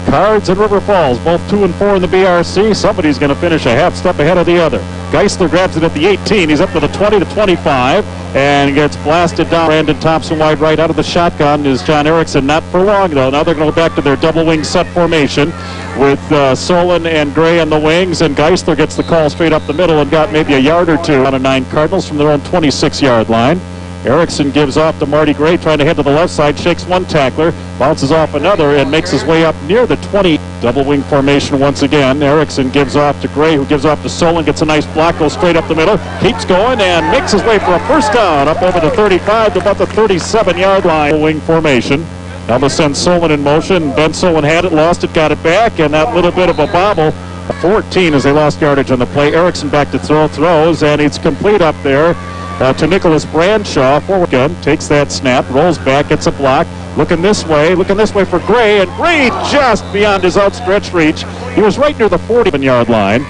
Cards and River Falls, both 2 and 4 in the BRC. Somebody's going to finish a half step ahead of the other. Geisler grabs it at the 18. He's up to the 20 to 25 and gets blasted down. Brandon Thompson wide right out of the shotgun is John Erickson. Not for long, though. Now they're going to go back to their double wing set formation with Solon and Gray on the wings, and Geisler gets the call straight up the middle and got maybe a yard or two out of 9 Cardinals from their own 26-yard line. Erickson gives off to Marty Gray, trying to head to the left side, shakes one tackler, bounces off another, and makes his way up near the 20. Double wing formation once again. Erickson gives off to Gray, who gives off to Solon, gets a nice block, goes straight up the middle, keeps going, and makes his way for a first down up over the 35 to about the 37-yard line. Double wing formation. Now they'll send Solon in motion. Ben Solon had it, lost it, got it back, and that little bit of a bobble. 14 as they lost yardage on the play. Erickson back to throws, and it's complete up there. To Nicholas Bradshaw, forward gun, takes that snap, rolls back, gets a block, looking this way for Gray, and Gray just beyond his outstretched reach. He was right near the 40-yard line.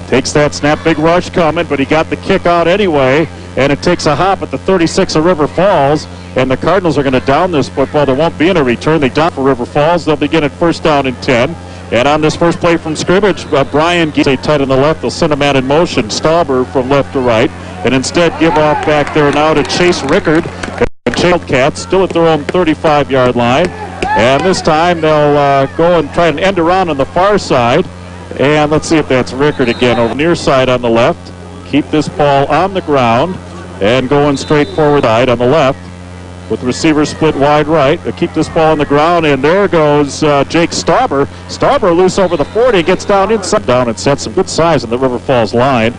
Takes that snap, big rush coming, but he got the kick out anyway, and it takes a hop at the 36 of River Falls, and the Cardinals are going to down this football. There won't be any return. They down for River Falls. They'll begin at first down and 10. And on this first play from scrimmage, Brian gets a tight on the left. They'll send a man in motion, Stauber from left to right, and instead give off back there now to Chase Rickard. And Wildcats still at their own 35-yard line. And this time they'll go and try and end around on the far side. And let's see if that's Rickard again over near side on the left. Keep this ball on the ground and going straight forward side on the left. With receivers split wide right. They keep this ball on the ground, and there goes Jake Stauber. Stauber loose over the 40, gets down inside. Down and sets some good size on the River Falls line.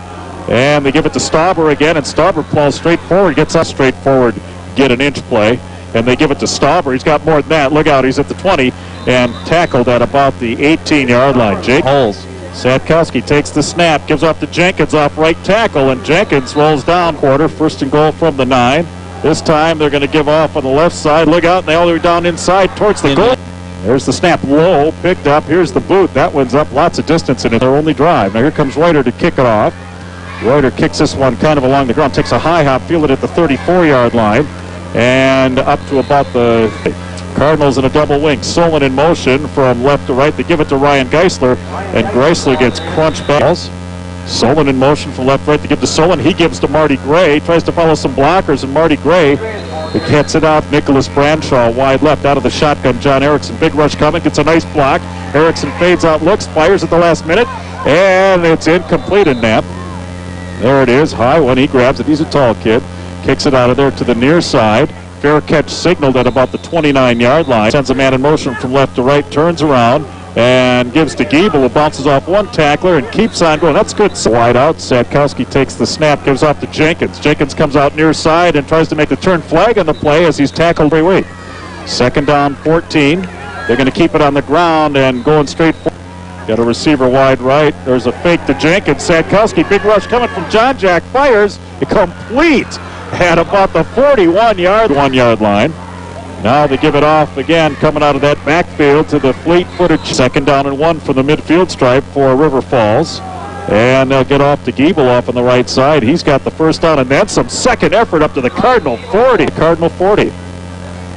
And they give it to Stauber again, and Stauber plows straight forward, gets up straight forward, get an inch play. And they give it to Stauber. He's got more than that. Look out, he's at the 20 and tackled at about the 18-yard line. Jake Holes. Sadkowski takes the snap, gives off to Jenkins off right tackle, and Jenkins rolls down quarter, first and goal from the 9. This time they're going to give off on the left side. Look out, and they all the way down inside towards the goal. There's the snap low, picked up. Here's the boot. That one's up lots of distance in their only drive. Now here comes Reuter to kick it off. Reuter kicks this one kind of along the ground, takes a high hop, fielded at the 34-yard line, and up to about the Cardinals in a double wing. Solon in motion from left to right. They give it to Ryan Geisler, and Geisler gets crunched back. Solon in motion from left to right. They give to Solon. He gives to Marty Gray. Tries to follow some blockers, and Marty Gray gets it out. Nicholas Bradshaw wide left out of the shotgun. John Erickson, big rush coming, gets a nice block. Erickson fades out, looks, fires at the last minute, and it's incomplete in Knapp. There it is, high one. He grabs it. He's a tall kid. Kicks it out of there to the near side. Fair catch signaled at about the 29-yard line. Sends a man in motion from left to right, turns around, and gives to Giebel, who bounces off one tackler and keeps on going. That's good. Wide out. Sadkowski takes the snap, gives off to Jenkins. Jenkins comes out near side and tries to make the turn flag on the play as he's tackled every way. Second down, 14. They're going to keep it on the ground and going straight forward. Got a receiver wide right. There's a fake to Jenkins. Sadkowski, big rush coming from John Jack, fires. It complete at about the 41-yard line. Now they give it off again, coming out of that backfield to the fleet-footed. Second down and 1 from the midfield stripe for River Falls. And they'll get off to Giebel off on the right side. He's got the first down, and then some second effort up to the Cardinal 40. Cardinal 40.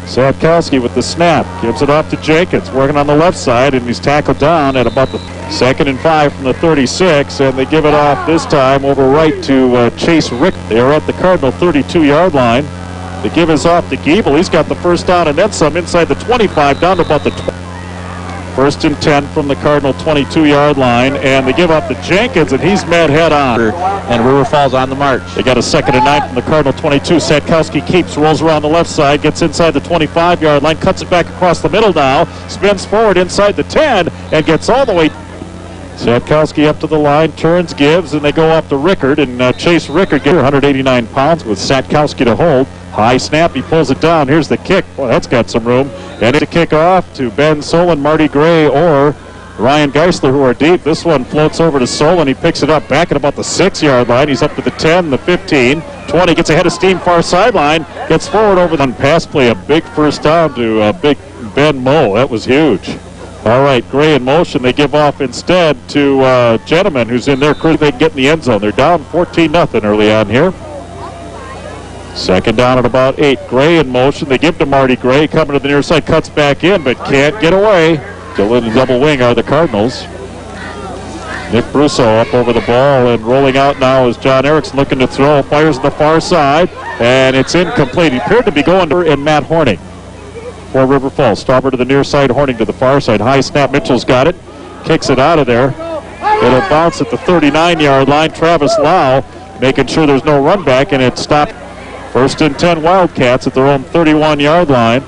Sadkowski with the snap. Gives it off to Jenkins, working on the left side, and he's tackled down at about the 2nd and 5 from the 36. And they give it off this time over right to Chase Rick. They are at the Cardinal 32-yard line. They give us off to Giebel. He's got the first down and then some inside the 25 down to about the 20. First and 10 from the Cardinal 22-yard line, and they give up to Jenkins, and he's met head on. And River Falls on the march. They got a 2nd and 9 from the Cardinal 22. Sadkowski keeps, rolls around the left side, gets inside the 25-yard line, cuts it back across the middle now, spins forward inside the 10, and gets all the way. Sadkowski up to the line, turns, gives, and they go off to Rickard, and Chase Rickard gets 189 pounds with Sadkowski to hold. High snap, he pulls it down. Here's the kick. Boy, that's got some room. And it's a kick off to Ben Solon, Marty Gray, or Ryan Geisler, who are deep. This one floats over to Solon. He picks it up back at about the 6-yard line. He's up to the 10, the 15, 20. Gets ahead of steam, far sideline. Gets forward over the pass play. A big first down to big Ben Moe. That was huge. All right, Gray in motion. They give off instead to Gentleman, who's in there. They can get in the end zone. They're down 14-0 early on here. Second down at about 8. Gray in motion. They give to Marty Gray. Coming to the near side. Cuts back in, but can't get away. Still in the double wing are the Cardinals. Nick Brusso up over the ball, and rolling out now is John Erickson looking to throw. Fires to the far side, and it's incomplete. He appeared to be going to Matt Horning for River Falls. Stauber to the near side, Horning to the far side. High snap, Mitchell's got it. Kicks it out of there. It'll bounce at the 39-yard line. Travis Lau making sure there's no run back, and it stopped. 1st and 10 Wildcats at their own 31-yard line.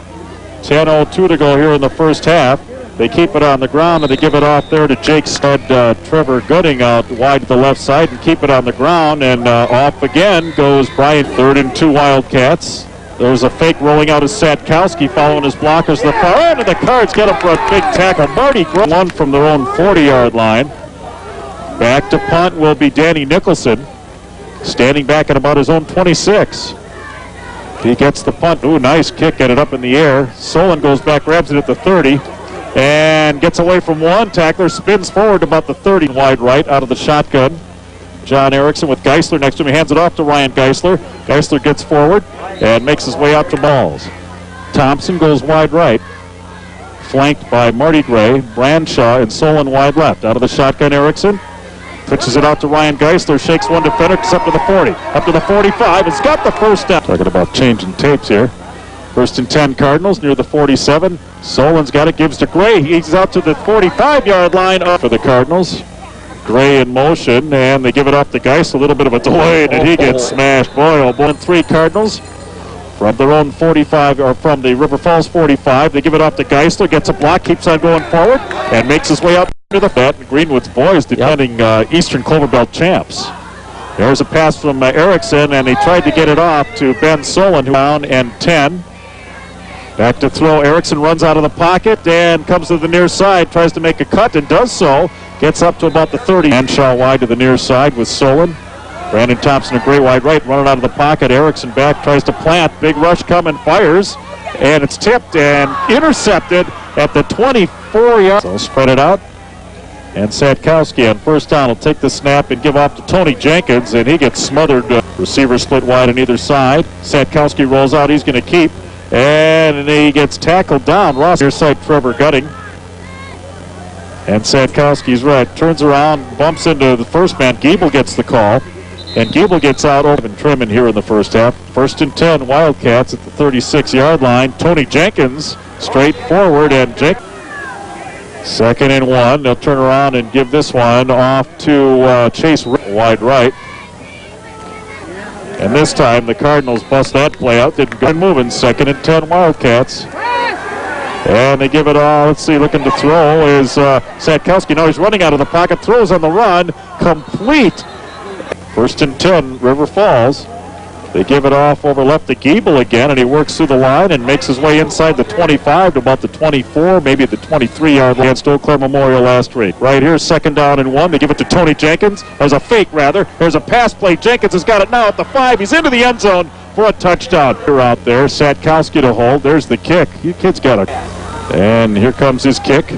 10:02 to go here in the first half. They keep it on the ground, and they give it off there to Jake Stud, Trevor Gooding out wide to the left side, and keep it on the ground, and off again goes Brian. 3rd and 2 Wildcats. There's a fake rolling out of Sadkowski following his blockers. The far end, and the Cards get him for a big tackle. Marty one from their own 40-yard line. Back to punt will be Danny Nicholson, standing back at about his own 26. He gets the punt. Ooh, nice kick, get it up in the air. Solon goes back, grabs it at the 30. And gets away from one tackler, spins forward about the 30, wide right out of the shotgun. John Erickson with Geisler next to him. He hands it off to Ryan Geisler. Geisler gets forward and makes his way out to balls. Thompson goes wide right, flanked by Marty Gray, Branshaw, and Solon wide left. Out of the shotgun, Erickson pitches it out to Ryan Geisler, shakes one defender, gets up to the 40, up to the 45. It's got the first down. Talking about changing tapes here. 1st and 10 Cardinals near the 47. Solon's got it, gives to Gray. He's out to the 45-yard line up for the Cardinals. Gray in motion, and they give it off to Geisler. A little bit of a delay, and he gets smashed. Boy, oh boy. 3 Cardinals from their own 45, or from the River Falls 45. They give it off to Geisler, gets a block, keeps on going forward, and makes his way up to the bat. Greenwood's boys defending Eastern Clover Belt champs. There's a pass from Erickson, and he tried to get it off to Ben Solon, who down and 10. Back to throw. Erickson runs out of the pocket and comes to the near side, tries to make a cut and does so. Gets up to about the 30. Anshaw wide to the near side with Solon. Brandon Thompson a great wide right, running out of the pocket. Erickson back, tries to plant. Big rush coming, fires. And it's tipped and intercepted at the 24-yard. So spread it out. And Sadkowski on first down will take the snap and give off to Tony Jenkins, and he gets smothered. Receiver split wide on either side. Sadkowski rolls out. He's going to keep. And he gets tackled down. Ross, near side, Trevor Gutting. And Sadkowski's right. Turns around, bumps into the first man. Giebel gets the call. And Giebel gets out over and trimming here in the first half. 1st and 10 Wildcats at the 36-yard line. Tony Jenkins straight forward, and 2nd and 1. They'll turn around and give this one off to Chase wide right. And this time the Cardinals bust that play out. Didn't go moving. 2nd and 10 Wildcats. And they give it all. Let's see, looking to throw is Sadkowski. No, he's running out of the pocket. Throws on the run. Complete. 1st and 10 River Falls. They give it off over left to Giebel again, and he works through the line and makes his way inside the 25 to about the 24, maybe the 23-yard line against Eau Claire Memorial last week. Right here, 2nd down and 1. They give it to Tony Jenkins. There's a fake, rather. There's a pass play. Jenkins has got it now at the 5. He's into the end zone for a touchdown. They're out there. Sadkowski to hold. There's the kick. You kid's got it. And here comes his kick.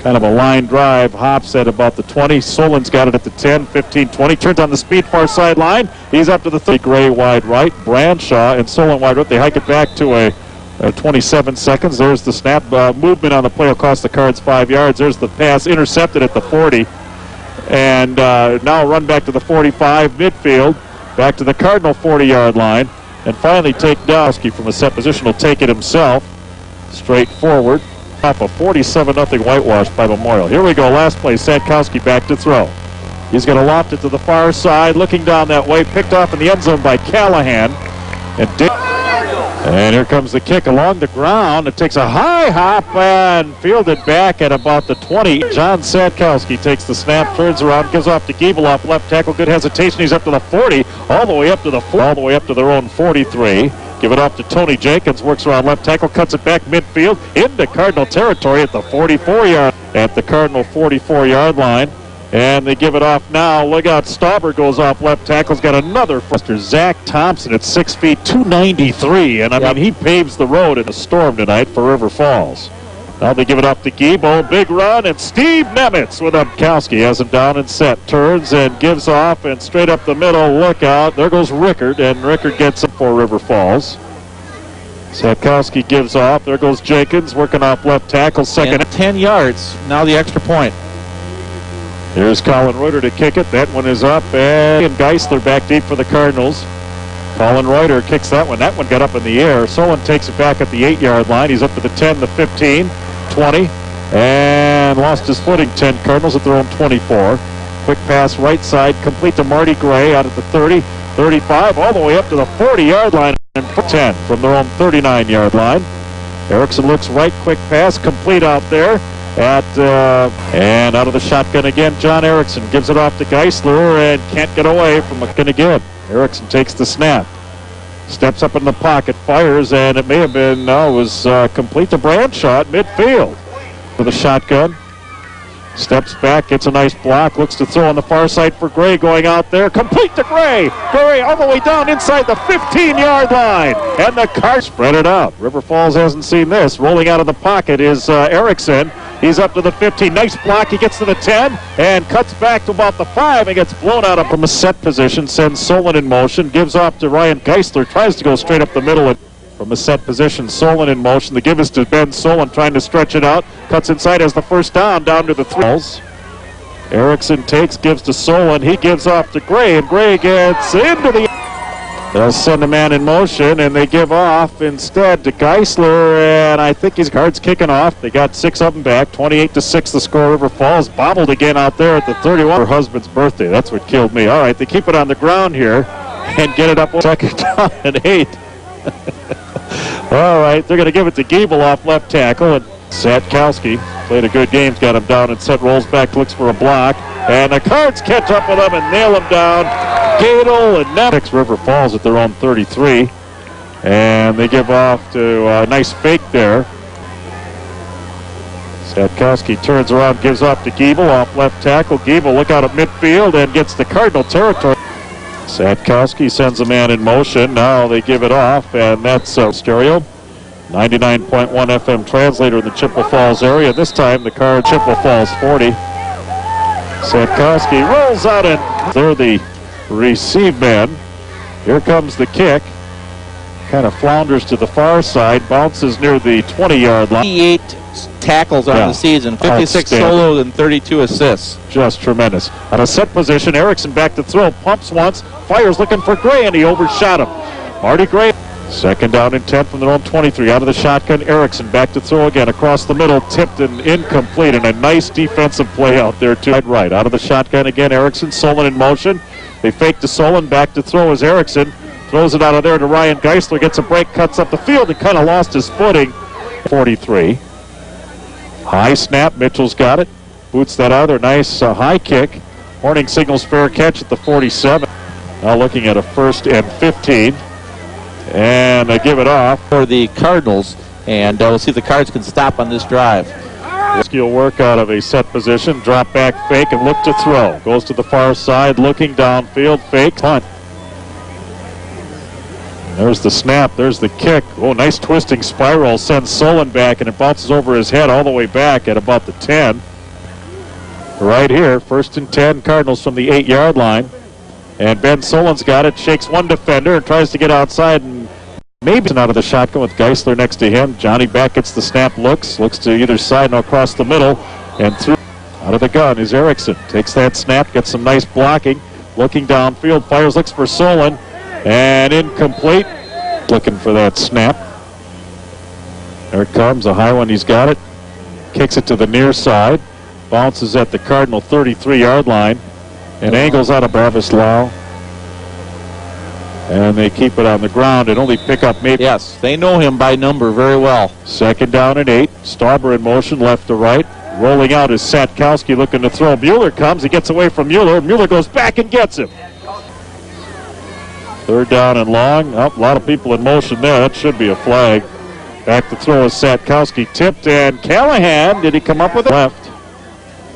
Kind of a line drive, hops at about the 20. Solon's got it at the 10, 15, 20. Turns on the speed, far sideline. He's up to the 30. Gray wide right, Branshaw and Solon wide right. They hike it back to a 27 seconds. There's the snap. Movement on the play will cost the Cards 5 yards. There's the pass, intercepted at the 40. And now run back to the 45, midfield. Back to the Cardinal 40-yard line. And finally take Dowski from a set position. Will take it himself. Straight forward. Off a 47-0 whitewash by Memorial. Here we go. Last play. Sadkowski back to throw. He's going to loft it to the far side. Looking down that way. Picked off in the end zone by Callahan. And here comes the kick along the ground. It takes a high hop and fielded back at about the 20. John Sadkowski takes the snap, turns around, gives off to Giebel off left tackle. Good hesitation. He's up to the 40, all the way up to the 4, all the way up to their own 43. Give it off to Tony Jenkins, works around left tackle, cuts it back midfield into Cardinal territory at the 44-yard, at the Cardinal 44-yard line. And they give it off now. Look out, Stauber goes off left tackle. He's got another Mr. Zach Thompson at 6 feet, 293. And I mean, he paves the road in a storm tonight for River Falls. Now they give it up to Giebel. Big run, and Steve Nemitz with Kowski has him down and set. Turns and gives off, and straight up the middle. Look out. There goes Rickard, and Rickard gets him for River Falls. Satkowski gives off. There goes Jenkins working off left tackle. Second. And 10 yards. Now the extra point. Here's Colin Reuter to kick it. That one is up. And Geisler back deep for the Cardinals. Colin Reuter kicks that one. That one got up in the air. Solon takes it back at the 8-yard line. He's up to the 10, the 15, 20. And lost his footing. 10 Cardinals at their own 24. Quick pass right side. Complete to Marty Gray out at the 30, 35, all the way up to the 40-yard line. And 10 from their own 39-yard line. Erickson looks right, quick pass, complete out there. And out of the shotgun again, John Erickson gives it off to Geisler and can't get away from it again. Erickson takes the snap, steps up in the pocket, fires, and it may have been, complete to Bradshaw at midfield. For the shotgun, steps back, gets a nice block, looks to throw on the far side for Gray, going out there, complete to Gray. Gray all the way down inside the 15-yard line, and the car spread it out. River Falls hasn't seen this. Rolling out of the pocket is Erickson. He's up to the 15. Nice block. He gets to the 10 and cuts back to about the 5 and gets blown out of from a set position. Sends Solon in motion. Gives off to Ryan Geisler. Tries to go straight up the middle from a set position. Solon in motion. The give is to Ben Solon trying to stretch it out. Cuts inside as the first down to the 3. Erickson takes, gives to Solon. He gives off to Gray, and Gray gets into the... They'll send a man in motion, and they give off instead to Geisler, and I think his card's kicking off. They got 6 of them back, 28-6 the score. River Falls bobbled again out there at the 31. Her husband's birthday, that's what killed me. All right, they keep it on the ground here and get it up second down and 8. All right, they're going to give it to Giebel off left tackle, and Satkowski played a good game, got him down and set, rolls back, looks for a block, and the Cards catch up with him and nail him down. Gadel and Next River Falls at their own 33, and they give off to a nice fake there. Satkowski turns around, gives off to Giebel off left tackle. Giebel look out at midfield and gets the Cardinal territory. Satkowski sends a man in motion. Now they give it off, and that's stereo. 99.1 FM translator in the Chippewa Falls area. This time the car Chippewa Falls 40. Satkowski rolls out and they're the receive man. Here comes the kick. Kind of flounders to the far side. Bounces near the 20-yard line. 58 tackles on the season. 56 solos and 32 assists. Just tremendous. On a set position, Erickson back to throw. Pumps once. Fires looking for Gray, and he overshot him. Marty Gray. Second down and 10 from their own 23. Out of the shotgun, Erickson back to throw again. Across the middle, tipped and incomplete. And a nice defensive play out there, too. Right. Out of the shotgun again, Erickson. Solon in motion. They fake to Solon. Back to throw is Erickson. Throws it out of there to Ryan Geisler. Gets a break, cuts up the field, and kind of lost his footing. 43. High snap. Mitchell's got it. Boots that out of there. Nice high kick. Horning signals fair catch at the 47. Now looking at a 1st and 15. And they give it off for the Cardinals, and we'll see if the Cards can stop on this drive. Skill work out of a set position, drop back fake and look to throw. Goes to the far side, looking downfield, fake, punt. There's the snap, there's the kick. Oh, nice twisting spiral, sends Solon back, and it bounces over his head all the way back at about the 10. Right here, 1st and 10, Cardinals from the 8-yard line. And Ben Solon's got it, shakes one defender and tries to get outside, and maybe out of the shotgun with Geisler next to him. Johnny back gets the snap, looks to either side and across the middle, and through. Out of the gun is Erickson. Takes that snap, gets some nice blocking, looking downfield, fires, looks for Solon, and incomplete. Looking for that snap. There it comes, a high one, he's got it. Kicks it to the near side, bounces at the Cardinal 33-yard line. And angles out of Bravislaw. And they keep it on the ground and only pick up maybe. Yes, they know him by number very well. 2nd down and 8. Stauber in motion, left to right. Rolling out is Satkowski looking to throw. Mueller comes. He gets away from Mueller. Mueller goes back and gets him. 3rd down and long. Oh, a lot of people in motion there. That should be a flag. Back to throw is Satkowski. Tipped, and Callahan, did he come up with it? Left.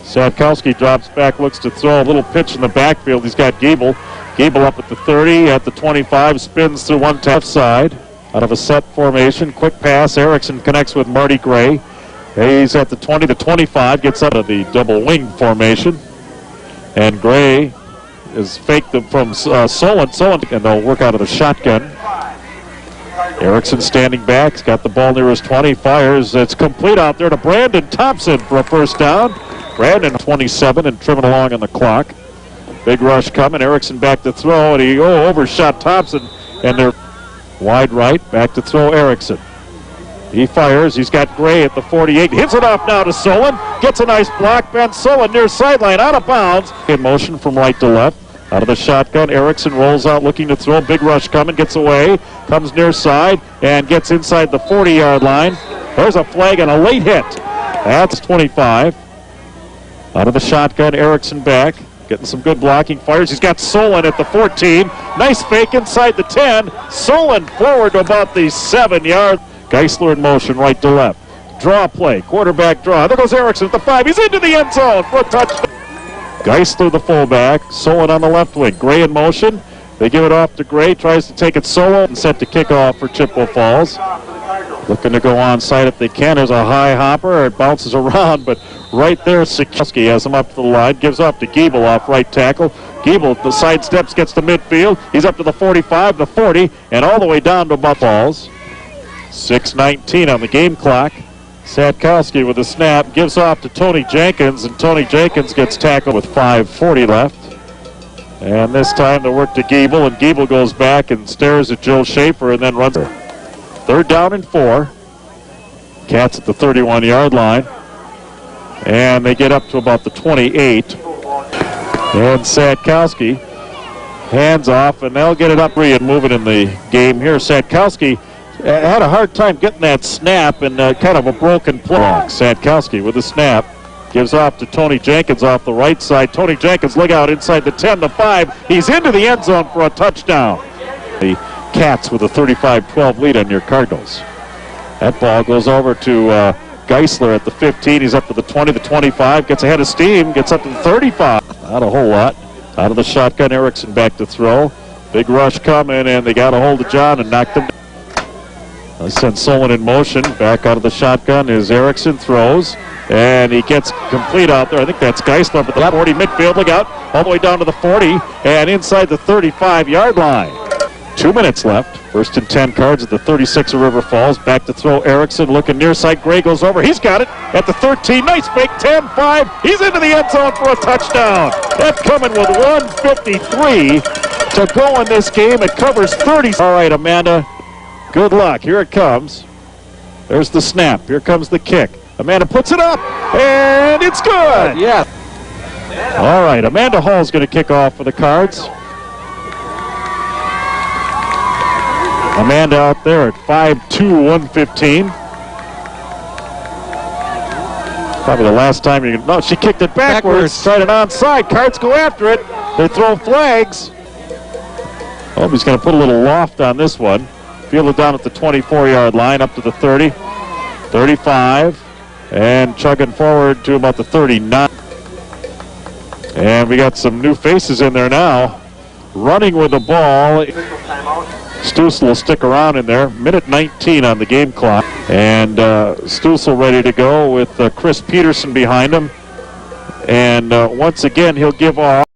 Satkowski drops back, looks to throw a little pitch in the backfield. He's got Giebel. Giebel up at the 30, at the 25, spins through one left side. Out of a set formation, quick pass. Erickson connects with Marty Gray. He's at the 20 to 25, gets out of the double wing formation. And Gray is faked from Solon, and they'll work out of the shotgun. Erickson standing back. He's got the ball near his 20. Fires. It's complete out there to Brandon Thompson for a first down. Brandon 27 and trimming along on the clock. Big rush coming. Erickson back to throw, and he overshot Thompson, and they're wide right. Back to throw Erickson. He fires. He's got Gray at the 48. Hits it off now to Solon. Gets a nice block. Ben Solon near sideline, out of bounds. In motion from right to left. Out of the shotgun, Erickson rolls out looking to throw. Big rush coming, gets away, comes near side, and gets inside the 40-yard line. There's a flag and a late hit. That's 25. Out of the shotgun, Erickson back, getting some good blocking. Fires. He's got Solon at the 14. Nice fake inside the 10. Solon forward to about the 7-yard. Geisler in motion right to left. Draw play, quarterback draw. There goes Erickson at the 5. He's into the end zone for a touchdown. Geisler the fullback, Solon on the left wing. Gray in motion. They give it off to Gray, tries to take it solo and set to kick off for Chippewa Falls. Looking to go onside if they can. There's a high hopper. It bounces around, but right there, Sikowski has him up to the line, gives off to Giebel off right tackle. Giebel, the side steps, gets to midfield. He's up to the 45, the 40, and all the way down to Falls. 6:19 on the game clock. Sadkowski with a snap, gives off to Tony Jenkins, and Tony Jenkins gets tackled with 5:40 left. And this time they work to Giebel, and Giebel goes back and stares at Joe Schaefer and then runs. 3rd down and 4. Cats at the 31-yard line. And they get up to about the 28. And Sadkowski hands off, and they'll get it up and move it in the game here. Sadkowski had a hard time getting that snap and kind of a broken play. Sadkowski with the snap. Gives off to Tony Jenkins off the right side. Tony Jenkins, look out inside the 10, the 5. He's into the end zone for a touchdown. The Cats with a 35-12 lead on your Cardinals. That ball goes over to Geisler at the 15. He's up to the 20, the 25. Gets ahead of steam. Gets up to the 35. Not a whole lot. Out of the shotgun, Erickson back to throw. Big rush coming, and they got a hold of John and knocked him down. They send Solon in motion. Back out of the shotgun is Erickson, throws, and he gets complete out there. I think that's Geisler up at the 40 midfield. Look out, all the way down to the 40 and inside the 35-yard line. 2 minutes left. 1st and 10 Cards at the 36 of Riverfalls. Back to throw Erickson, looking near side. Gray goes over. He's got it at the 13. Nice fake, 10-5. He's into the end zone for a touchdown. That's coming with 1:53 to go in this game. It covers 30. All right, Amanda. Good luck. Here it comes. There's the snap. Here comes the kick. Amanda puts it up, and it's good. Yeah. All right, Amanda Hall's going to kick off for the Cards. Amanda out there at 5'2", 115. Probably the last time you can. No, she kicked it backwards. Tried it onside. Cards go after it. They throw flags. Oh, he's going to put a little loft on this one. Fielded down at the 24-yard line, up to the 30, 35, and chugging forward to about the 39. And we got some new faces in there now. Running with the ball. Stoessel will stick around in there. Minute 19 on the game clock. And Stoessel ready to go with Chris Peterson behind him. And once again, he'll give off.